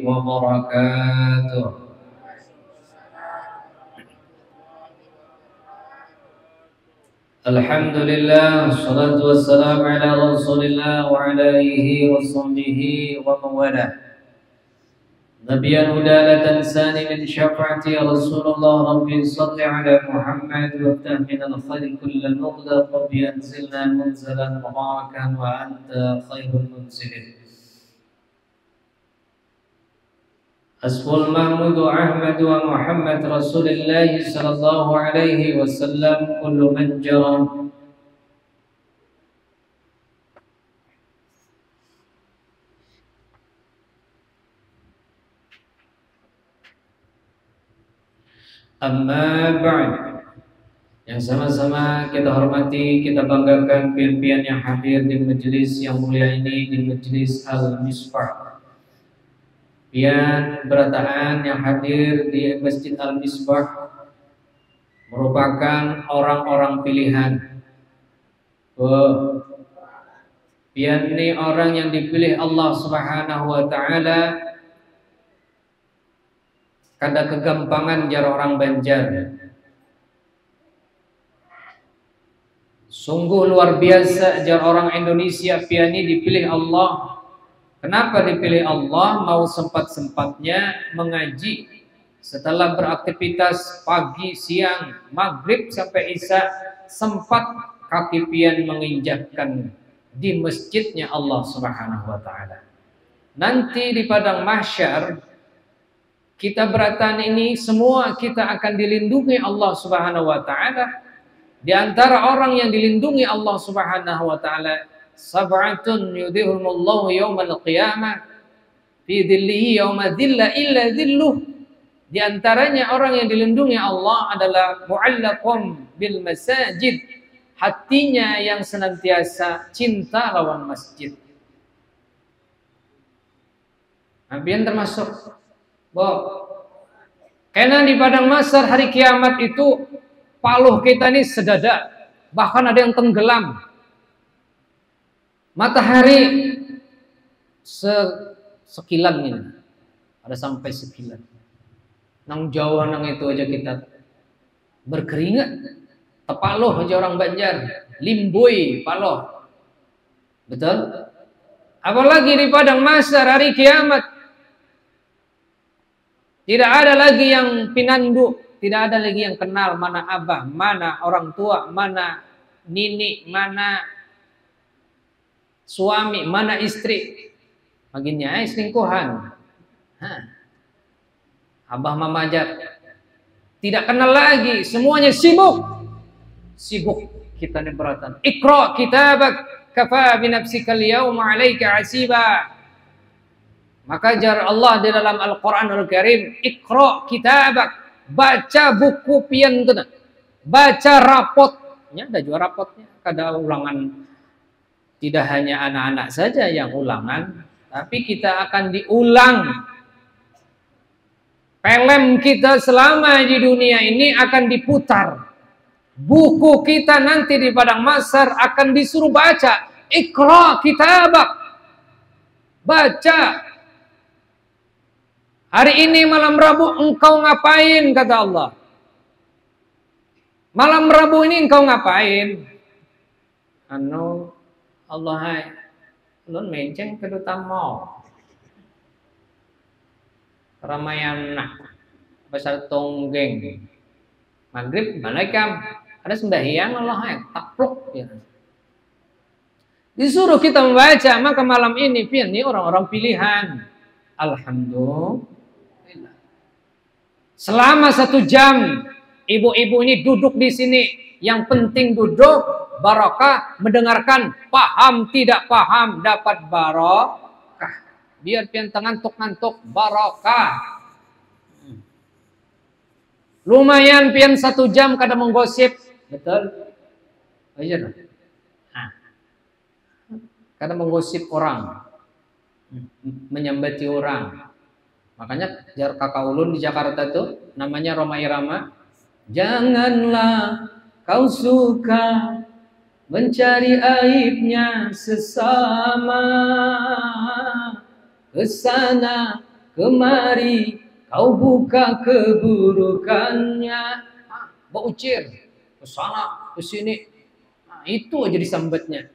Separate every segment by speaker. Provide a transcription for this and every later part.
Speaker 1: وبركاته. الحمد لله والصلاة والسلام على رسول الله وعلى آله وصحبه ومن والاه. نبي الهدى لا تنساني من شفاعتي يا رسول الله. ربي صل على محمد وافتح من الخير كل المقدر. ربي أنزلنا منزلا مباركا وأنت خير المنزلين. أسفل محمود أحمد ومحمد رسول الله صلى الله عليه وسلم كل من جرى Amma ba'd. Yang sama-sama kita hormati, kita banggakan pian-pian yang hadir di majelis yang mulia ini, di majelis Al-Misbah. Pian berataan yang hadir di Masjid Al-Misbah merupakan orang-orang pilihan. Pian ini orang yang dipilih Allah Subhanahu wa taala. Kada kegampangan jar orang Banjar. Sungguh luar biasa jar orang Indonesia piani dipilih Allah. Kenapa dipilih Allah? Mau sempat-sempatnya mengaji. Setelah beraktivitas pagi, siang, maghrib sampai isya, sempat kaki pian menginjakkan di masjidnya Allah Subhanahu wa taala. Nanti di padang mahsyar kita beratan ini semua kita akan dilindungi Allah Subhanahu wa taala. Di antara orang yang dilindungi Allah Subhanahu wa taala, sab'atun yudhihumullahu yaumal qiyamah fi dhillihi yauma dhilla illa dhilluh. Di antaranya orang yang dilindungi Allah adalah mu'allaqum bil masajid, hatinya yang senantiasa cinta lawan masjid. Nabian termasuk karena di padang mahsyar hari kiamat itu paluh kita ini sedada, bahkan ada yang tenggelam. Matahari sekilan ini, ada sampai sekilan. Nang Jawa nang itu aja kita berkeringat. Tepaluh aja orang Banjar, limbui paluh. Betul? Apalagi di padang mahsyar hari kiamat. Tidak ada lagi yang pinandu, tidak ada lagi yang kenal mana abah, mana orang tua, mana nini, mana suami, mana istri. Baginya selingkuhan. Abah mama aja tidak kenal lagi, semuanya sibuk. Sibuk kita ini beratan. Iqra kitabak kafa bi nafsika al-yawma 'alaika 'asiba. Maka jar Allah di dalam Al-Quranul Karim, Iqra kitabak, baca buku pian tu, baca rapotnya, ada juga rapotnya, kada ulangan. Tidak hanya anak-anak saja yang ulangan, tapi kita akan diulang. Film kita selama di dunia ini akan diputar. Buku kita nanti di padang mahsyar akan disuruh baca. Iqra kitabak, baca. Hari ini malam Rabu engkau ngapain, kata Allah. Malam Rabu ini engkau ngapain? Allah hai, ulun menceng kedutaan mau. Keramaian nak, besar tonggeng. Maghrib malaikam, ada sembahyang Allah hai, takluk. Ya. Disuruh kita membaca, maka malam ini ini orang-orang pilihan. Alhamdulillah. Selama 1 jam ibu-ibu ini duduk di sini. Yang penting duduk, barokah, mendengarkan, paham tidak paham dapat barokah. Biar pian ngantuk-ngantuk barokah. Lumayan pian 1 jam kada menggosip, betul? Aja dong. Kada menggosip orang, menyambati orang. Makanya jar kakak ulun di Jakarta tuh namanya Roma Irama. Janganlah kau suka mencari aibnya sesama, kesana kemari kau buka keburukannya. Baucir ke sana ke sini. Itu aja disambetnya.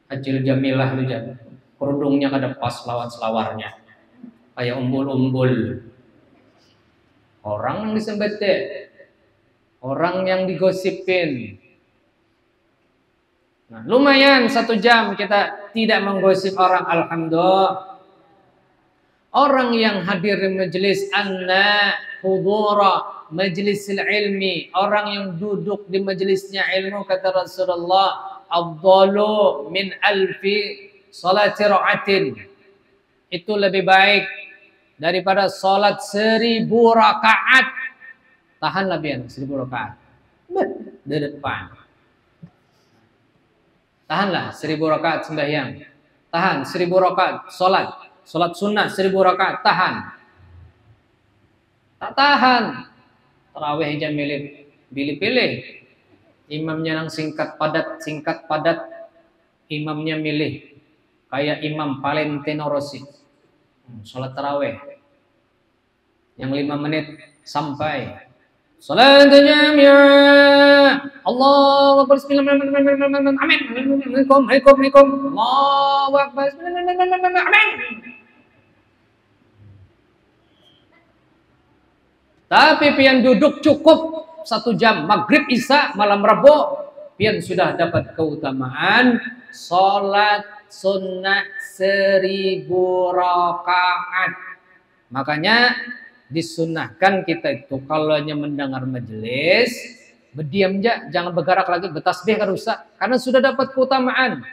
Speaker 1: Acil Jamilah itu jangan. Kerudungnya kada pas lawan selawarnya. Kayak umbul-umbul. Orang yang disembet deh. Orang yang digosipin. Nah, lumayan 1 jam kita tidak menggosip orang, alhamdulillah. Orang yang hadir di majelis anna hudura majlisil ilmi, orang yang duduk di majelisnya ilmu, kata Rasulullah, afdalu min alfi salati ra'atin. Itu lebih baik daripada salat 1000 rakaat. Tahanlah pian 1000 rakaat. Di depan. Tahanlah 1000 rakaat sembahyang. Tahan 1000 rakaat salat. Salat sunnah 1000 rakaat. Tahan. Tak tahan. Tarawih aja pilih-pilih. Imamnya yang singkat padat. Imamnya milih. Kayak Imam Valentino Rossi. Salat tarawih. Yang 5 menit sampai. Salat jami'ah. Allahu Akbar. Bismillahirrahmanirrahim. Amin. Assalamualaikum. Allahu Akbar. Bismillahirrahmanirrahim. Amin. Tapi pian duduk cukup 1 jam. Maghrib, Isya, malam Rabu, pian sudah dapat keutamaan salat sunnah 1000 rakaat. Makanya disunnahkan kita itu kalau hanya mendengar majelis, berdiam aja, jangan bergerak lagi, bertasbih kan rusak, karena sudah dapat keutamaan.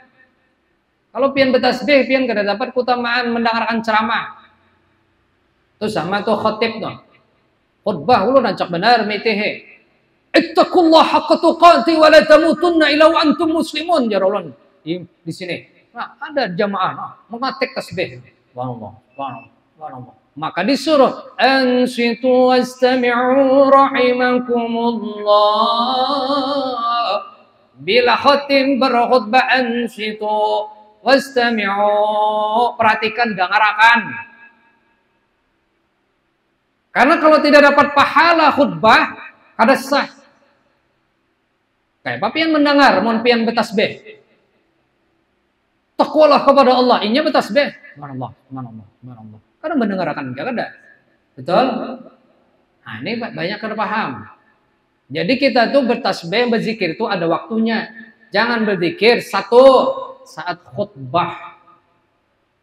Speaker 1: Kalau pian bertasbih, pian kada dapat keutamaan mendengarkan ceramah. Itu sama tuh khotib no. Khutbah lu nancak benar mitehe. Ittaqullah haqqa tuqati wa la tamutunna illa wa antum muslimun, ya Allah di sini. Nah, ada jamaah mengatek tasbih. Subhanallah. Maka disuruh ansitu wastami'u rahimakumullah. Bila khatim berkhutbah ansitu wastami'u, perhatikan, dengarkan. Karena kalau tidak dapat pahala khutbah, kada sah. Kayak apa pian mendengar, mohon pian bertasbih. Takwalah kepada Allah, inya bertasbih. Subhanallah. Karena mendengarkan enggak ada. Betul? Nah, ini banyak kada paham. Jadi kita tuh bertasbih, berzikir itu ada waktunya. Jangan berzikir 1 saat khutbah,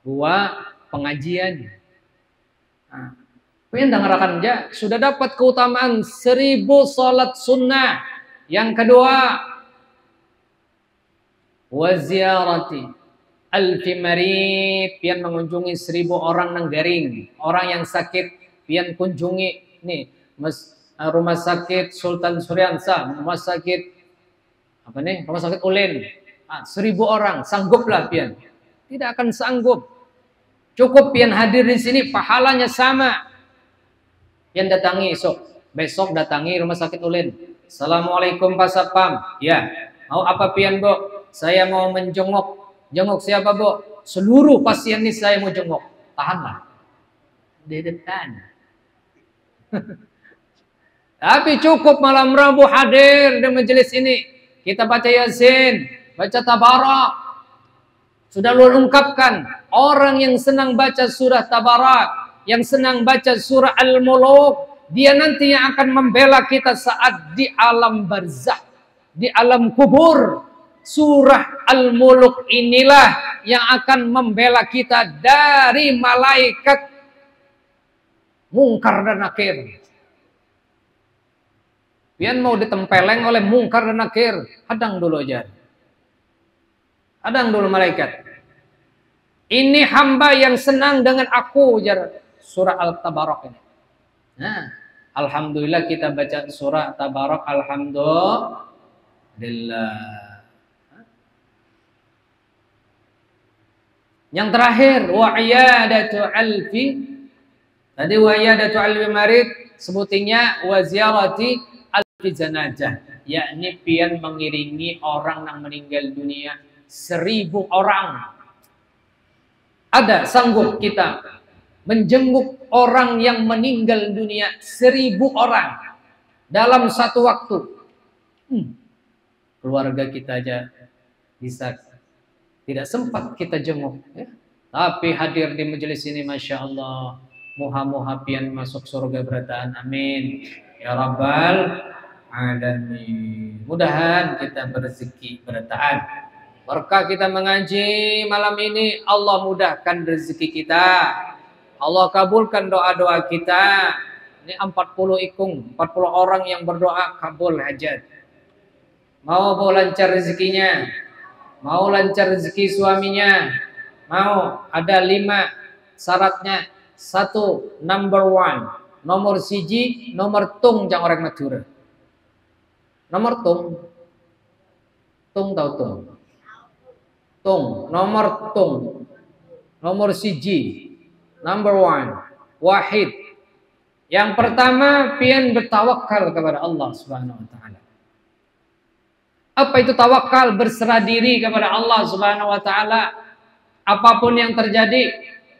Speaker 1: 2 pengajian. Nah, pengen dengarkan aja, sudah dapat keutamaan 1000 salat sunnah. Yang kedua, waziarati alfi marid, pian mengunjungi 1000 orang nang garing. Orang yang sakit pian kunjungi nih, rumah sakit Sultan Suryansa, rumah sakit apa nih? Rumah sakit Ulen. 1000 orang, sangguplah pian. Tidak akan sanggup. Cukup pian hadir di sini, pahalanya sama. Pian datangi besok datangi rumah sakit Ulen. Assalamualaikum Pak Sapam. Ya, mau apa pian Bu? Saya mau menjenguk. Jenguk siapa Bu? Seluruh pasien ini saya mau jenguk. Tahanlah. Di depan. Tapi cukup malam Rabu hadir di majelis ini. Kita baca Yasin, baca Tabarak. Sudah lu ungkapkan. Orang yang senang baca surah Tabarak, yang senang baca surah Al-Muluk, dia nanti yang akan membela kita saat di alam barzakh, di alam kubur. Surah Al-Muluk inilah yang akan membela kita dari malaikat Munkar dan Nakir. Pian mau ditempeleng oleh Munkar dan Nakir, hadang dulu aja. Hadang dulu malaikat. Ini hamba yang senang dengan aku, jar surah Al-Tabarak ini. Nah, alhamdulillah kita baca surah Tabarak, alhamdulillah. Yang terakhir, wa'iyadatu alfi. Tadi wa'iyadatu alfi marid, sebutinnya waziarati alfi zanajah. Yakni pian mengiringi orang yang meninggal dunia 1000 orang. Ada sanggup kita menjenguk orang yang meninggal dunia 1000 orang dalam satu waktu. Keluarga kita aja bisa tidak sempat kita jenguk, ya. Tapi hadir di majelis ini, masya Allah, muha-muha pian masuk surga berataan, amin ya rabbal alamin. Mudahan kita berzeki berataan, berkah kita mengaji malam ini, Allah mudahkan rezeki kita, Allah kabulkan doa-doa kita. Ini 40 orang yang berdoa kabul hajat. Mau lancar rezekinya, mau lancar rezeki suaminya, mau ada 5 syaratnya. 1, number 1, nomor siji, nomor tung jangan orang Madura. Nomor tung tahu tung, nomor tung, nomor siji, number 1, wahid. Yang pertama, pian bertawakal kepada Allah Subhanahu wa taala. Apa itu tawakal? Berserah diri kepada Allah Subhanahu wa taala. Apapun yang terjadi,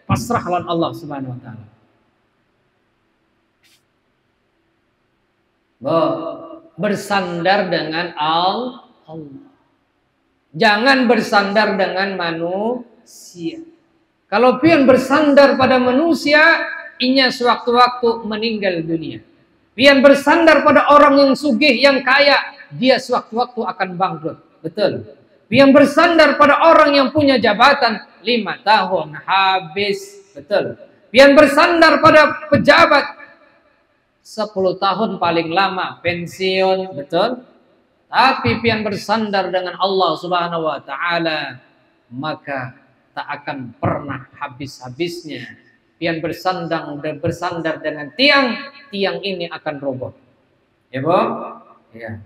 Speaker 1: pasrah lawan Allah Subhanahu wa taala. Bersandar dengan Allah. Jangan bersandar dengan manusia. Kalau pian bersandar pada manusia, inya sewaktu-waktu meninggal dunia. Pian bersandar pada orang yang sugih, yang kaya, dia sewaktu-waktu akan bangkrut. Betul. Pian bersandar pada orang yang punya jabatan 5 tahun habis. Betul. Pian bersandar pada pejabat 10 tahun paling lama pensiun. Betul. Tapi pian bersandar dengan Allah Subhanahu wa taala, maka tak akan pernah habis-habisnya. Pian bersandar dengan tiang ini akan roboh. Ya, Bu? Ya.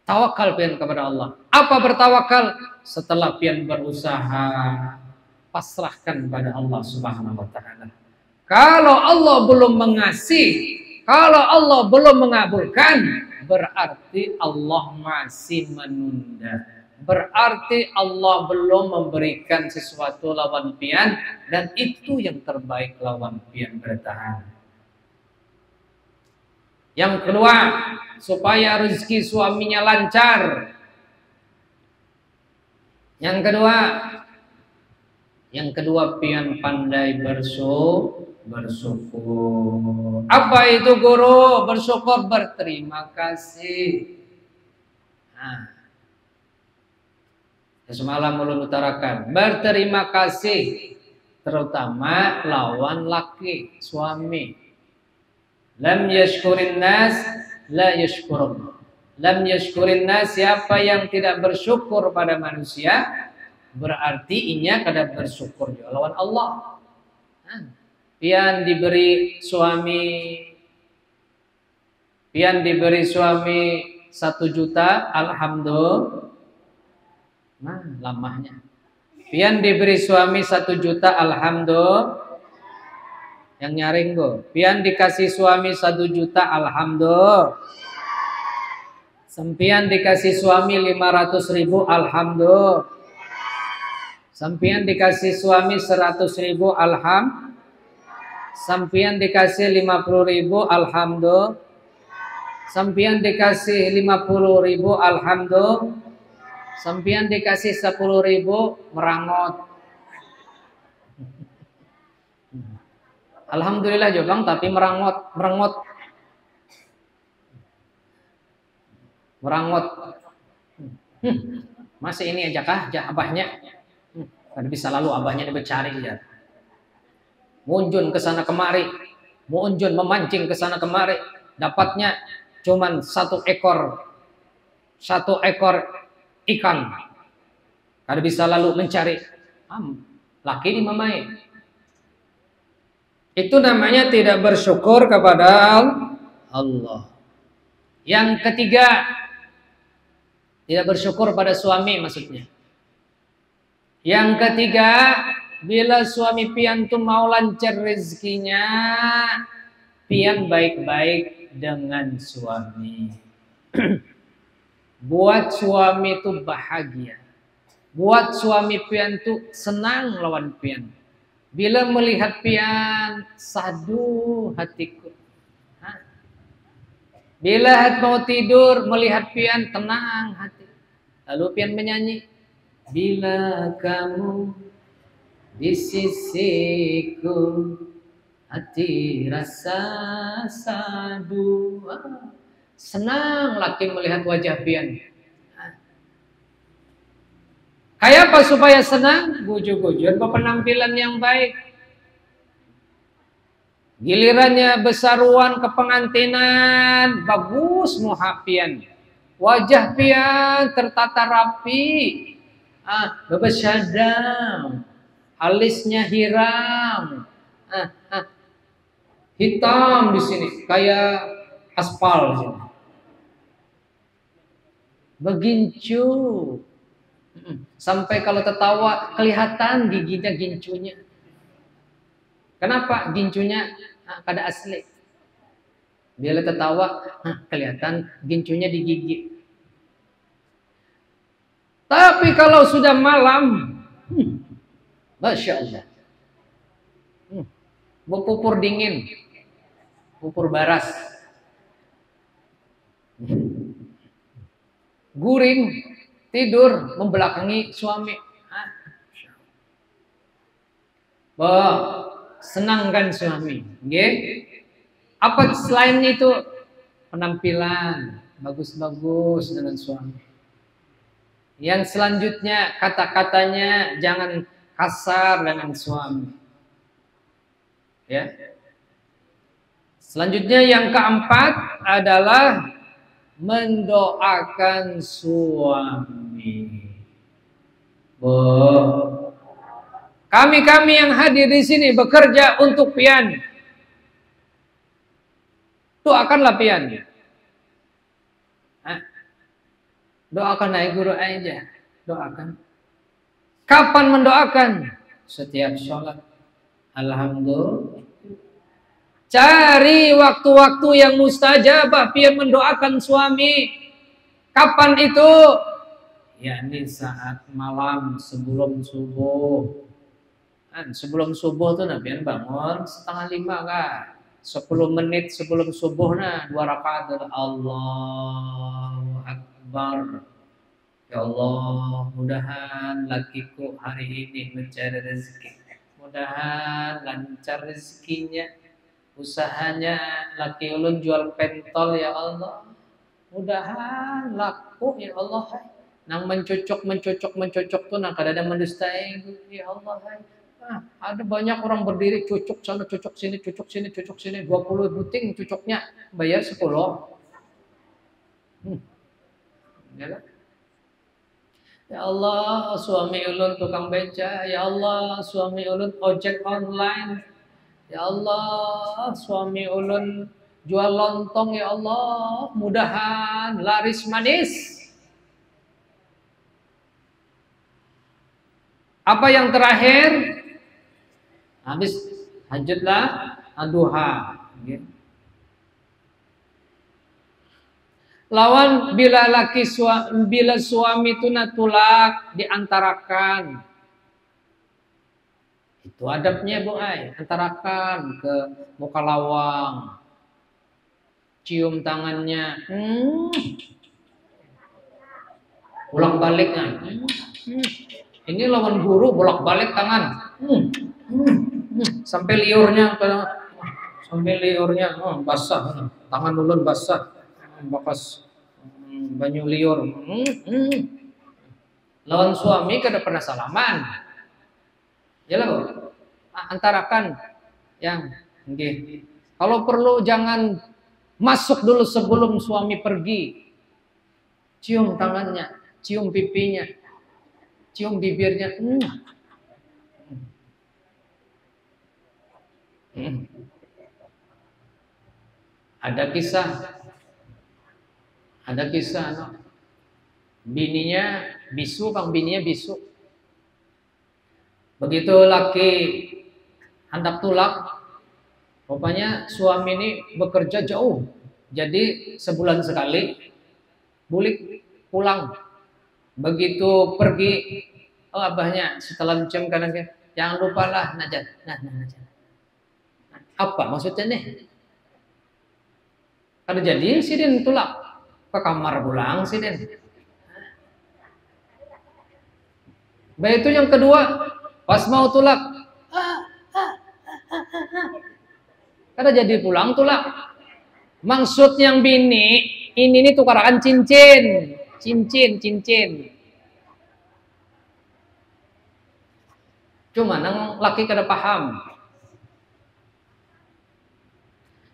Speaker 1: Tawakal pian kepada Allah. Apa bertawakal? Setelah pian berusaha, pasrahkan pada Allah Subhanahu wa taala. Kalau Allah belum mengasihi, kalau Allah belum mengabulkan, berarti Allah masih menunda. Berarti Allah belum memberikan sesuatu lawan pian, dan itu yang terbaik lawan pian bertahan. Yang kedua, supaya rezeki suaminya lancar. Yang kedua pian pandai bersyukur. Apa itu guru? Bersyukur, berterima kasih. Nah, semalam ulun utarakan, berterima kasih terutama lawan laki, suami. Lam yashkurin nas la yashkurun. Lam yashkurin nas, siapa yang tidak bersyukur pada manusia, berarti inya kada bersyukur juga lawan Allah. Pian diberi suami 1 juta, alhamdulillah. Nah, lamahnya. Pian diberi suami 1 juta, alhamdulillah. Yang nyaring go. Pian dikasih suami 1 juta, alhamdulillah. Sempian dikasih suami 500.000, alhamdulillah. Sempian dikasih suami 100.000, alhamdulillah. Sempian dikasih 50.000, alhamdulillah. Sempian dikasih 50.000, alhamdulillah. Sempian dikasih 10.000, merangot. Alhamdulillah jobang, tapi merangot. Masih ini aja kah? Abahnya. Kada bisa lalu abahnya dicari ya. Munjun ke sana kemari, munjun memancing ke sana kemari, dapatnya cuman 1 ekor ikan. Kada bisa lalu mencari. Laki di mamai. Itu namanya tidak bersyukur kepada Allah. Yang ketiga, tidak bersyukur pada suami maksudnya. Yang ketiga, bila suami pian tuh mau lancar rezekinya, pian baik-baik dengan suami. Buat suami itu bahagia. Buat suami pian tuh senang lawan pian. Bila melihat pian, sadu hatiku. Bila mau tidur, melihat pian, tenang hati. Lalu pian menyanyi, bila kamu di sisiku, hati rasa sadu. Senang laki melihat wajah pian. Kayak apa supaya senang? Bujuk-bujuk penampilan yang baik. Gilirannya besaruan kepengantinan, bagus muha pian. Wajah pian tertata rapi. Bebesyadam. Alisnya hitam. Hitam di sini kayak aspal di sini. Begincu. Sampai kalau tertawa kelihatan giginya gincunya. Kenapa gincunya kada asli? Bila tertawa kelihatan gincunya di gigi. Tapi kalau sudah malam, Masya Allah, pupur dingin, pupur baras, guring, tidur membelakangi suami. Senangkan suami. Apa selain itu? Penampilan bagus-bagus dengan suami. Yang selanjutnya kata-katanya jangan kasar dengan suami. Ya. Selanjutnya yang keempat adalah mendoakan suami. Kami yang hadir di sini bekerja untuk pian. Doakanlah pian. Doakan naik guru aja. Doakan. Kapan mendoakan? Setiap sholat. Alhamdulillah. Cari waktu-waktu yang mustajabah pian mendoakan suami. Kapan itu? Ya ini saat malam sebelum subuh. Sebelum subuh tuh pian bangun 4:30 kah? 10 menit sebelum subuh 2 rakaat Allahu Akbar. Ya Allah, mudahan lakiku hari ini mencari rezeki. Mudahan lancar rezekinya. Usahanya laki ulun jual pentol ya Allah. Mudahan laku ya Allah. Nang mencocok tuh kadang mendustai ya Allah. Ada banyak orang berdiri cocok sana, cocok sini, 20 buting cocoknya, bayar 10. Ya Allah, suami ulun tukang beca. Ya Allah, suami ulun ojek online. Ya Allah, suami ulun jual lontong. Ya Allah, mudahan laris manis. Apa yang terakhir? Habis hajatlah duha. Lawan bila suami itu natulak diantarakan. Itu adabnya Bu Ai, antarakan ke muka lawang. Cium tangannya. Bolak-balik kan. Ini lawan guru bolak-balik tangan. Sampai liurnya basah, tangan ulun basah, bekas banyu liur. Lawan suami kada pernah salaman. Ya lah, antarakan yang nggih. Kalau perlu jangan masuk dulu sebelum suami pergi. Cium tangannya, cium pipinya, cium bibirnya. Ada kisah bininya bisu, bininya bisu. Begitu laki hendak tulak, rupanya suami ini bekerja jauh, jadi sebulan sekali bulik pulang. Begitu pergi, abahnya setelah mencium kanannya, Jangan lupalah najat. Najat. Apa maksudnya nih? Kalau jadi sidin tulak ke kamar pulang sidin. Baik itu yang kedua, pas mau tulak, kada jadi pulang tulak. Maksud yang bini ini nih tukarkan cincin. Cuma nang laki kada paham.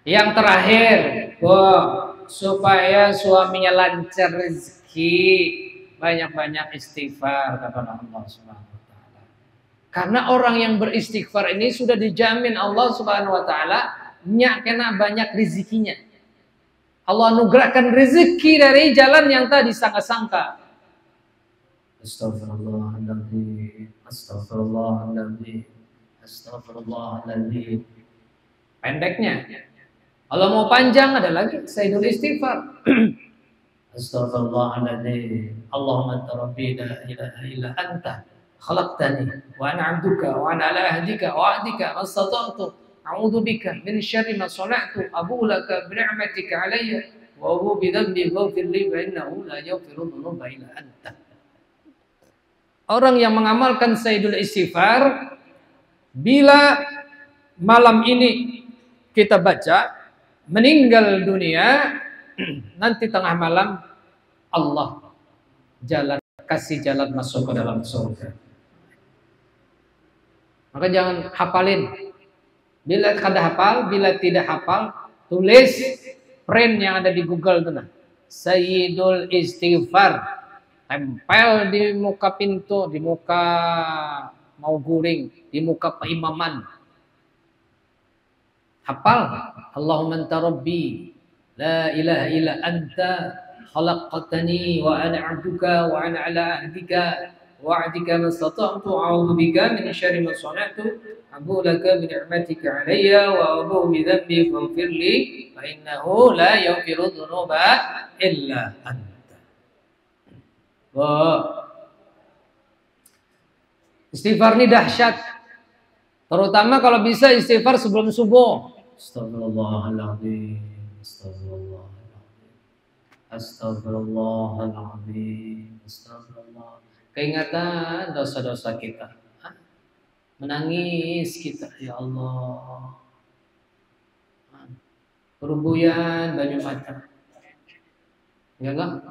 Speaker 1: Yang terakhir, supaya suaminya lancar rezeki, banyak-banyak istighfar kepada Allah Subhanahu wa taala. Karena orang yang beristighfar ini sudah dijamin Allah Subhanahu wa taala nya kena banyak rezekinya. Allah anugerahkan rezeki dari jalan yang tak disangka-sangka. Astagfirullahaladzim, astagfirullahaladzim, astagfirullahaladzim. Pendeknya, kalau mau panjang ada lagi Sayyidul Istighfar. Astaghfirullahaladzim. Allahumma anta rabbi la ilaha illa anta khalaqtani wa ana 'abduka wa ana ala ahdika wa 'ahdika mastata'tu a'udzu bika min syarri ma sana'tu abu laka bi ni'matika 'alayya wa abu bi dhanbi faghfir li fa innahu la yaghfiru dhunuba illa anta. Orang yang mengamalkan Sayyidul Istighfar, bila malam ini kita baca, meninggal dunia, nanti tengah malam Allah kasih jalan masuk ke dalam surga. Maka jangan hafalin. Bila kada hafal, bila tidak hafal, tulis print yang ada di Google itu nah. Sayyidul Istighfar, tempel di muka pintu, di muka mau guring, di muka peimaman. Hafal. Allahumma anta rabbi la ilaha illa anta khalaqtani wa ana 'abduka wa ana 'ala ahdika wa 'adika mastata'tu a'udzu bika min syarri ma sana'tu abu laka bi ni'matika 'alayya wa abu bi dhanbi faghfir li fa innahu la yaghfiru dhunuba illa anta. Istighfar ini dahsyat. Terutama kalau bisa istighfar sebelum subuh. Astagfirullahaladzim, astagfirullahaladzim, astagfirullah. Keingatan dosa-dosa kita, menangis kita, ya Allah. Berumbuyan banyu mata, ya enggak?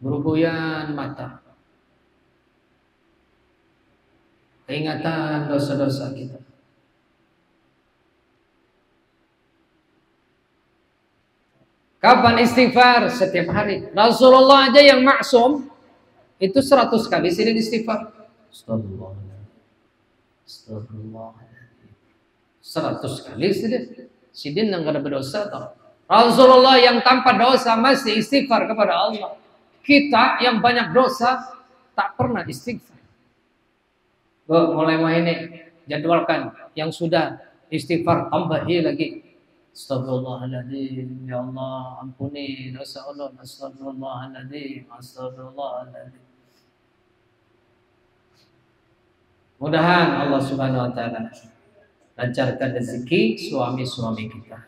Speaker 1: Berumbuyan mata. Keingatan dosa-dosa kita. Kapan istighfar? Setiap hari. Rasulullah aja yang maksum itu 100 kali sidin istighfar. Astagfirullahaladzim. 100 kali sidin yang gak ada berdosa tau. Rasulullah yang tanpa dosa masih istighfar kepada Allah. Kita yang banyak dosa tak pernah istighfar. Mulai ini jadwalkan yang sudah istighfar tambahi lagi. Astagfirullahaladzim, ya Allah ampuni dosa Allah. Astagfirullahaladzim, astagfirullahaladzim. Mudahan Allah Subhanahu wa taala lancarkan rezeki suami-suami kita.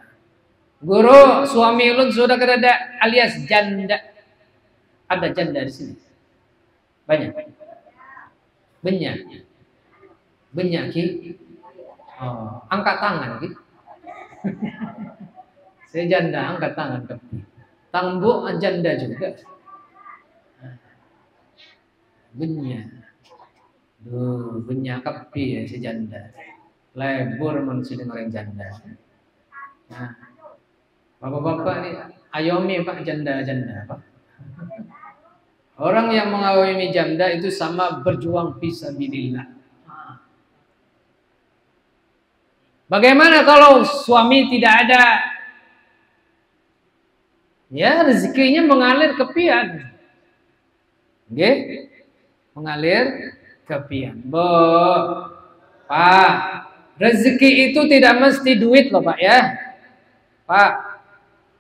Speaker 1: Guru, suami ulun sudah kerada alias janda. Ada janda di sini. Banyak. Banyak ki. Oh, angkat tangan ki. Saya janda, angkat tangan kepi. Tangbu janda juga. Benya kepi ya si janda. Lebur manusia dengan orang janda. Nah, bapak-bapak ini ayomi pak janda-janda pak. Orang yang mengayomi janda itu sama berjuang fisabilillah. Bagaimana kalau suami tidak ada? Ya, rezekinya mengalir ke pian. Nggih? Mengalir ke pian. Pak, rezeki itu tidak mesti duit loh, Pak ya. Pak,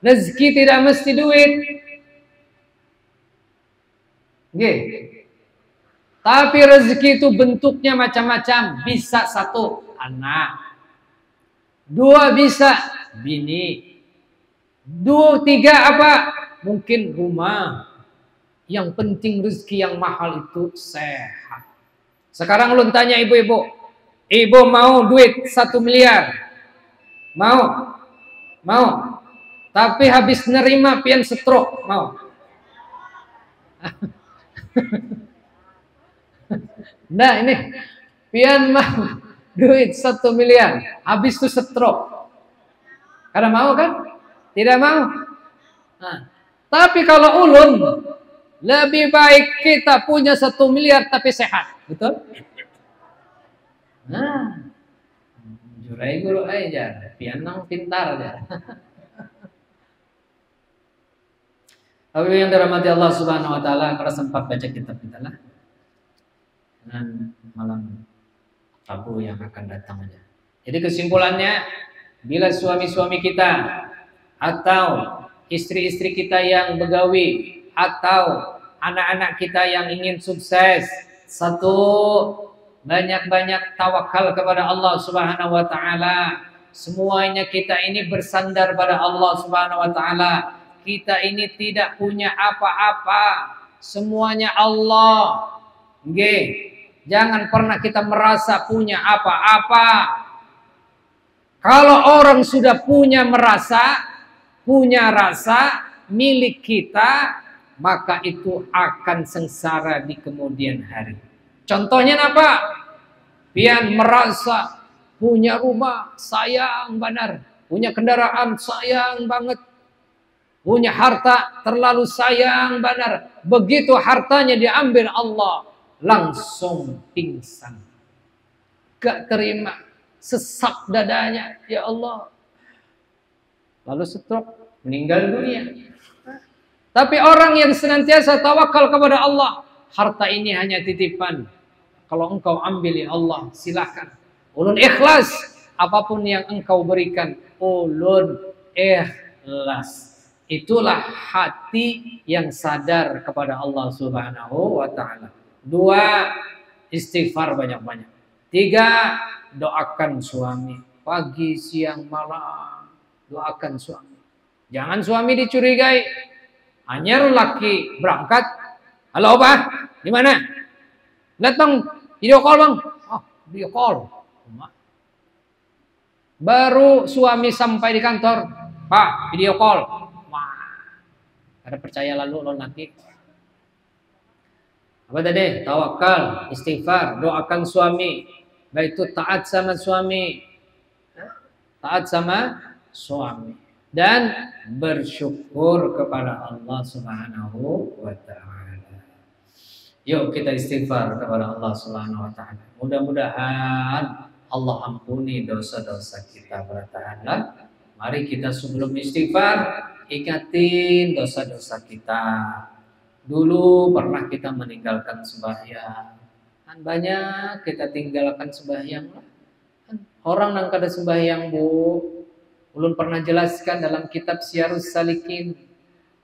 Speaker 1: rezeki tidak mesti duit. Nggih. Tapi rezeki itu bentuknya macam-macam. Bisa satu, anak. Dua, bisa bini. Dua, tiga apa? Mungkin rumah. Yang penting rezeki yang mahal itu sehat. Sekarang lu tanya ibu-ibu. Ibu mau duit 1 miliar? Mau? Mau? Tapi habis nerima pian stroke, mau? Nah ini pian mau duit 1 miliar, habis itu stroke. Karena mau kan? Tidak mau. Nah, tapi kalau ulun, lebih baik kita punya 1 miliar tapi sehat, betul? Nah, jurai guru aja, pianang pintar aja. Tapi yang dirahmati Allah Subhanahu Wa Taala, kalau sempat baca kitab kita lah. Dan malam Rabu yang akan datang aja. Jadi kesimpulannya, bila suami-suami kita atau istri-istri kita yang begawi atau anak-anak kita yang ingin sukses, satu, banyak-banyak tawakal kepada Allah Subhanahu Wa Taala. Semuanya kita ini bersandar pada Allah Subhanahu Wa Taala. Kita ini tidak punya apa-apa, semuanya Allah. Nggih. Jangan pernah kita merasa punya apa-apa. Kalau orang sudah punya rasa milik kita, maka itu akan sengsara di kemudian hari. Contohnya apa? Pian merasa punya rumah, sayang benar. Punya kendaraan, sayang banget. Punya harta, terlalu sayang benar. Begitu hartanya diambil Allah, langsung pingsan. Gak terima, sesak dadanya, ya Allah. Lalu stroke, meninggal dunia. Tapi orang yang senantiasa tawakal kepada Allah, harta ini hanya titipan. Kalau engkau ambil ya Allah, silakan. Ulun ikhlas, apapun yang engkau berikan, ulun ikhlas. Itulah hati yang sadar kepada Allah Subhanahu Wa Taala. 2, istighfar banyak-banyak. 3, doakan suami. Pagi, siang, malam. Doakan suami. Jangan suami dicurigai. Hanya laki berangkat. Halo Pak, di mana? Datang video call bang. Oh, video call. Baru suami sampai di kantor. Pak, video call. Karena percaya lalu laki. Apa tadi? Tawakal, istighfar, doakan suami. Baik itu taat sama suami. Taat sama suami. Dan bersyukur kepada Allah Subhanahu Wa Ta'ala. Yuk kita istighfar kepada Allah Subhanahu Wa Ta'ala. Mudah-mudahan Allah ampuni dosa-dosa kita kepada Ta'ala. Mari kita sebelum istighfar, ingatin dosa-dosa kita. Dulu pernah kita meninggalkan sembahyang. Kan banyak kita tinggalkan sembahyang. Orang yang kada sembahyang, Bu. Ulun pernah jelaskan dalam kitab Syiarus Salikin.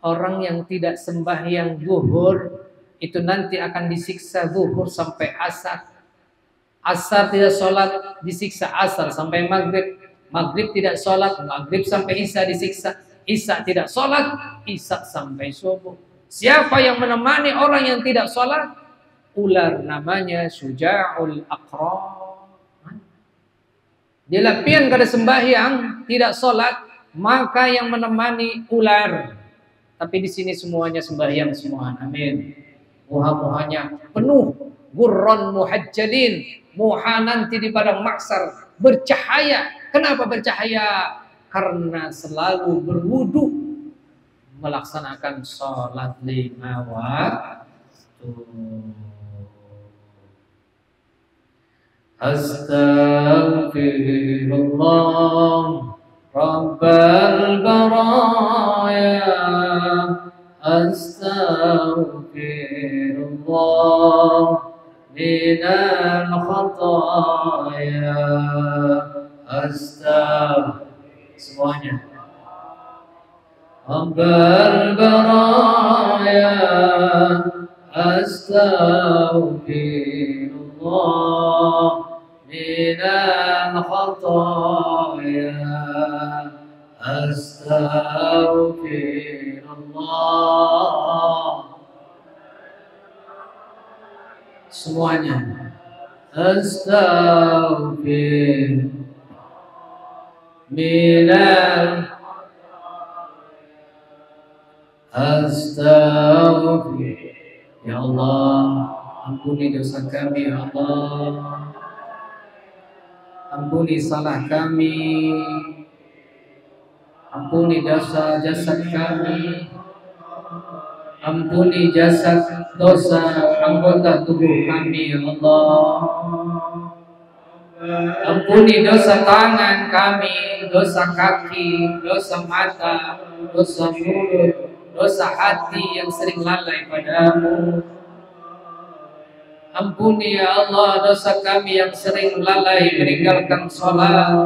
Speaker 1: Orang yang tidak sembahyang zuhur itu nanti akan disiksa zuhur sampai asar. Asar tidak sholat, disiksa asar sampai maghrib. Maghrib tidak sholat, maghrib sampai isya disiksa. Isya tidak sholat, isya sampai subuh. Siapa yang menemani orang yang tidak sholat? Ular namanya Syuja'ul Aqra. Dia pian kada sembahyang, tidak sholat, maka yang menemani ular. Tapi di sini semuanya sembahyang semua. Amin. Muha-muhanya penuh, gurron muhajjalin, muha nanti di padang mahsyar bercahaya. Kenapa bercahaya? Karena selalu berwudu, melaksanakan sholat 5 waktu. Astaghfirullah Rabbal baraya. Astaghfirullah minal khataya. Semuanya. Rabbal baraya. Astaghfirullah minal khataaya. Astaghfirullah. Semuanya. Astaghfir minal astaghfir. Ya Allah, ampuni dosa kami ya Allah. Ampuni salah kami. Ampuni dosa jasad kami. Ampuni jasad dosa anggota tubuh kami ya Allah. Ampuni dosa tangan kami, dosa kaki, dosa mata, dosa mulut, dosa hati yang sering lalai padamu. Ampuni ya Allah dosa kami yang sering lalai meninggalkan sholat.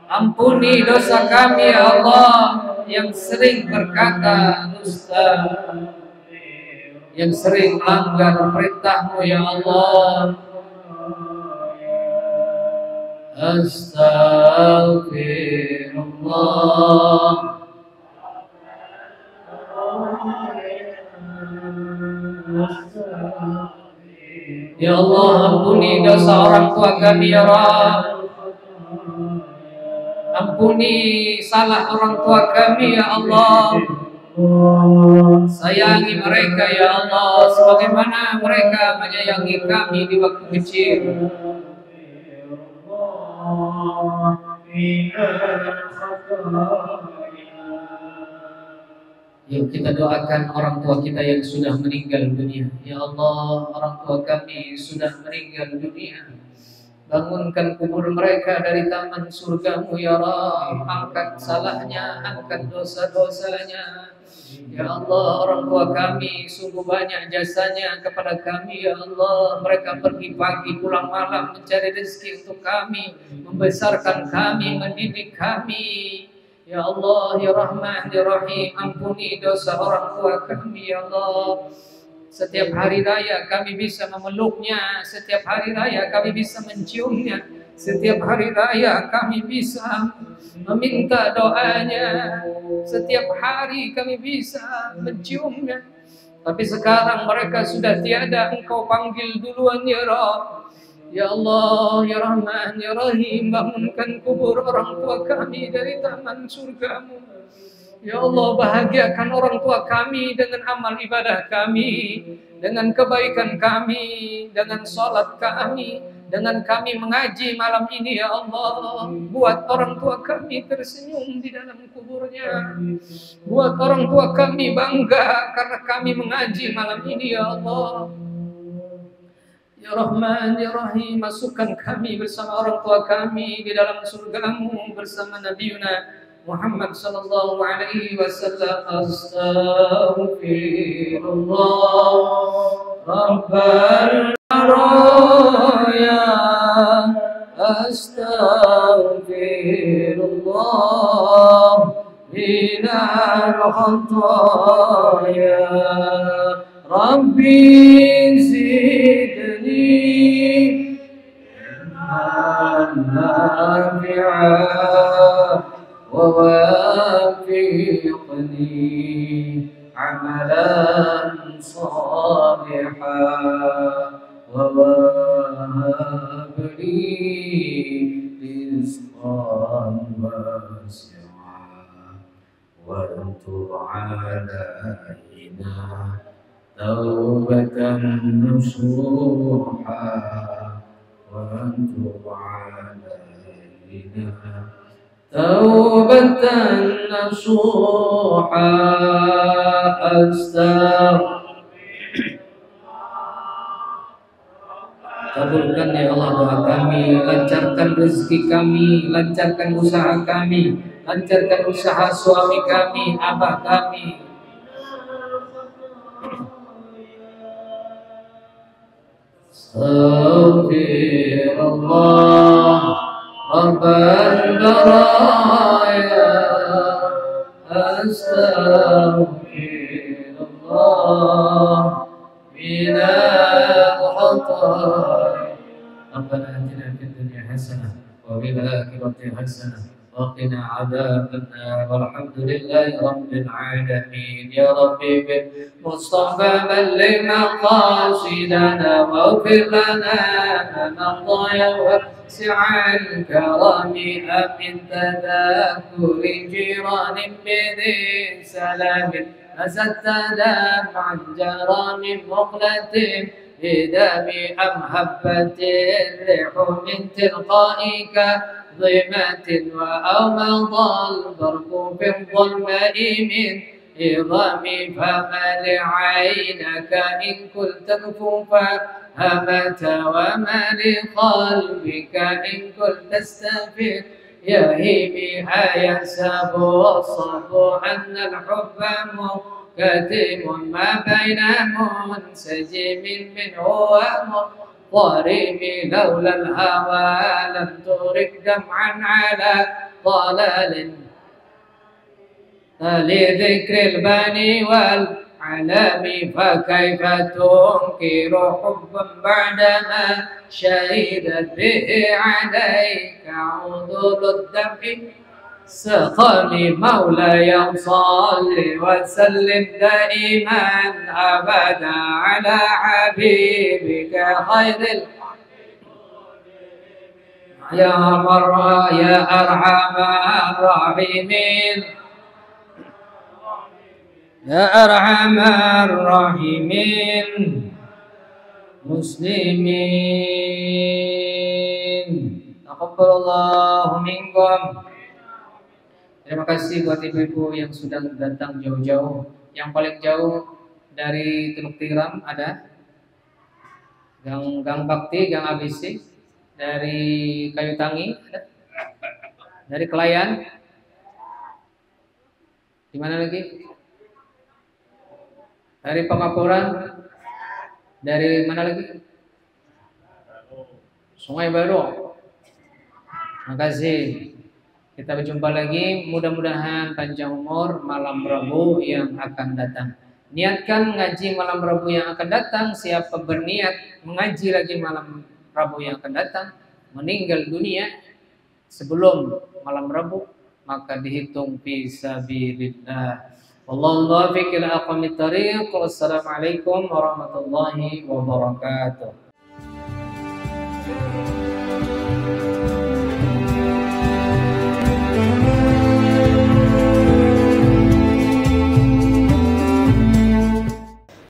Speaker 1: Ampuni dosa kami ya Allah yang sering berkata dusta, yang sering melanggar perintah-Mu ya Allah. Astaghfirullah. Ya Allah, ampuni dosa orang tua kami ya Rabb. Ampuni salah orang tua kami ya Allah. Sayangi mereka ya Allah sebagaimana mereka menyayangi kami di waktu kecil. Yuk kita doakan orang tua kita yang sudah meninggal dunia. Ya Allah, orang tua kami sudah meninggal dunia. Bangunkan kubur mereka dari taman surga-Mu ya Rabb. Angkat salahnya, angkat dosa-dosanya. Ya Allah, orang tua kami sungguh banyak jasanya kepada kami ya Allah. Mereka pergi pagi pulang malam mencari rezeki untuk kami, membesarkan kami, mendidik kami. Ya Allah, ya Rahman, ya Rahim, ampuni dosa orang tua kami ya Allah. Setiap hari raya kami bisa memeluknya, setiap hari raya kami bisa menciumnya, setiap hari raya kami bisa meminta doanya, setiap hari kami bisa menciumnya. Tapi sekarang mereka sudah tiada, Engkau panggil duluan ya Rabb. Ya Allah, ya Rahman, ya Rahim, bangunkan kubur orang tua kami dari taman surga-Mu. Ya Allah, bahagiakan orang tua kami dengan amal ibadah kami, dengan kebaikan kami, dengan sholat kami, dengan kami mengaji malam ini ya Allah. Buat orang tua kami tersenyum di dalam kuburnya. Buat orang tua kami bangga karena kami mengaji malam ini ya Allah. Ya Rahman, Ya Rahim, masukkan kami bersama orang tua kami di dalam surga-Mu bersama Nabiuna Muhammad sallallahu alaihi wasallam. Astaghfirullah Rabbal baraya. Astaghfirullah minal khataaya. Rabbi zidni nafi'a wa wafiqni amalan salihan wa wabli rizqan wasi'an wa tub alaina taubatan nasuha wa tub alaina taubatan nasuha. Kabulkan ya Allah doa kami, lancarkan rezeki kami, lancarkan usaha kami, lancarkan usaha suami kami, abah kami. Astaghfirullah Rabbal baraya. Astaghfirullah حسنة وفي الآخرة حسنة وقنا عذاب النار والحمد لله رب العالمين. يا ربي بالمصطفى بلغ مقاصدنا واغفر لنا ما مضى واسع الكرم أمن تذكر جيران بذي سلام أزدت دمعا جرى من مقلة بدم أم هبت الريح من تلقائك ظلمة وأومض البرق في الظلماء من عظام فما لعينك إن كنت كفوفا همت وما لقلبك إن كنت استفد يهيمها يحسب الصب أن الحب مكتم ما بين منسجم منه ومضطرب لولا الهوى لم ترك دمعا على ضلال لذكر البني والعلم فكيف تنكر حبا بعدما شهدت به عليك عضل الدم سقني مولاي صل وسلم دائما أبدا على حبيبك خير يا مرة يا أرحم الراحمين يا أرحم الراحمين muslimin. Taqabbalallahu minkum. Terima kasih buat ibu-ibu yang sudah datang jauh-jauh. Yang paling jauh dari Teluk Tiram ada Gang Bakti, Gang ABC, dari Kayu Tangi ada, dari Kelayan, di mana lagi? Dari Pengapuran, dari mana lagi? Sungai Baru. Terima kasih. Kita berjumpa lagi. Mudah-mudahan panjang umur malam Rabu yang akan datang. Niatkan ngaji malam Rabu yang akan datang. Siapa berniat mengaji lagi malam Rabu yang akan datang, meninggal dunia sebelum malam Rabu, maka dihitung fi sabilillah. Wallahu muwaffiq ila aqwamit thariq. Wassalamualaikum warahmatullahi wabarakatuh.